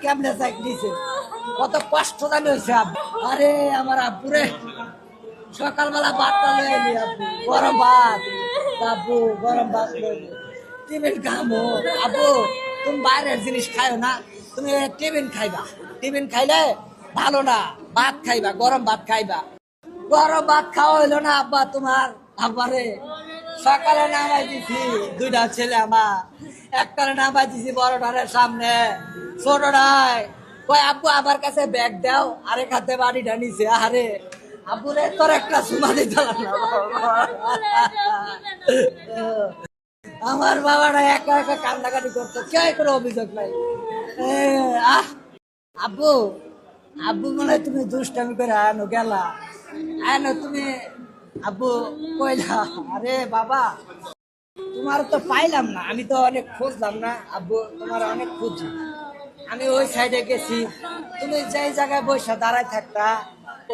কেমনে চাই দিছে, কত কষ্ট জানি হয়েছে। আরে আমার আব্বুরে সকালবেলা ভাতটা লয়ে এলি, আব্বু গরম ভাত, আব্বু গরম ভাত লইলি, টিফিন খামো। আব্বু তুমি বাইরের জিনিস খাইও না, তুমি টিফিন খাইবা, টিফিন খাইলে ভালো না, ভাত খাইবা, গরম ভাত খাইবা। গরম ভাত খাওয়া হইলো না আব্বা তোমার। আব্বারে সকালে নামাই দিছি দুইটা ছেলে আমার, একটারে নামাই দিছি বড়টারের সামনে, ছোটটায় কয় আব্বু আমার কাছে ব্যাগ দাও, আরেক হাতে বাড়িটা নিছে। আরে আব্বুরে তোর একটা সুমা দিতে না। আমার বাবাটা একা একা কান্নাকাটি করতো, কেউ কোনো অভিযোগ নাই। আহ আব্বু, আব্বু মনে হয় তুমি দুষ্টামি করে আনো গেলা, আনো তুমি। আব্বু কইলা আরে বাবা তোমার তো পাইলাম না, আমি তো অনেক খুঁজলাম না আব্বু, তোমার অনেক খুঁজি। আমি ওই সাইডে গেছি, তুমি যেই জায়গায় বসে দাঁড়ায় থাকতা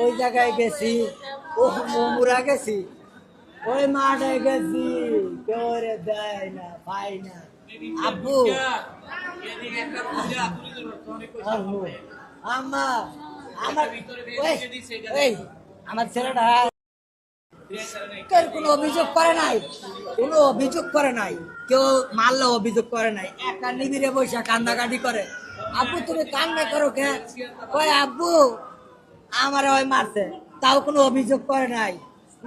ওই জায়গায় গেছি, ও মুরা গেছি, ওই মাঠে গেছি, কেউ রে দেয় না, পাই না। আব্বু আব্বু আম্মা আমার এই আমার ছেলেটা কোনো অভিযোগ করে নাই, কোনো অভিযোগ করে নাই, কেউ মারলে অভিযোগ করে নাই, একা নিবিড়ে বসে কান্নাকাটি করে। আব্বু তুমি কান্না করো কে? কয় আব্বু আমার ওই মারছে, তাও কোনো অভিযোগ করে নাই।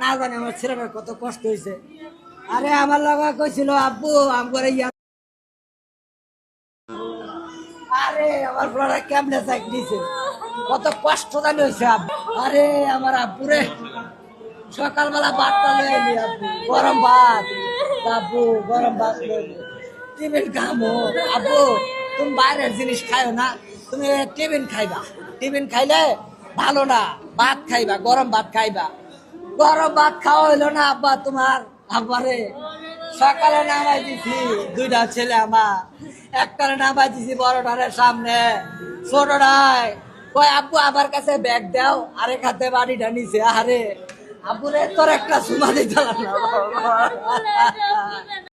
না জানি আমার ছেলেটার কত কষ্ট হয়েছে। আরে আমার লগা কইছিল আব্বু আমার ইয়া, আরে আমার বড়রা কেমনে চাই দিছে, কত কষ্ট জানি হয়েছে। আরে আমার আব্বুরে সকালবেলা ভাতটা লয়ে এলি, আব্বু গরম ভাত, আব্বু গরম ভাত লইলি, টিফিন খামো। আব্বু তুমি বাইরের জিনিস খাইও না, তুমি টিফিন খাইবা, টিফিন খাইলে ভালো না, ভাত খাইবা, গরম ভাত খাইবা। গরম ভাত খাওয়া হইলো না আব্বা তোমার। আব্বারে সকালে নামাই দিছি দুইটা ছেলে আমার, একটারে নামাই দিছি বড়টারের সামনে, ছোটটায় কয় আব্বু আমার কাছে ব্যাগ দাও, আরেক হাতে বাড়িটা নিছে। আরে আব্বুরে তোর একটা সুমা দিতে না।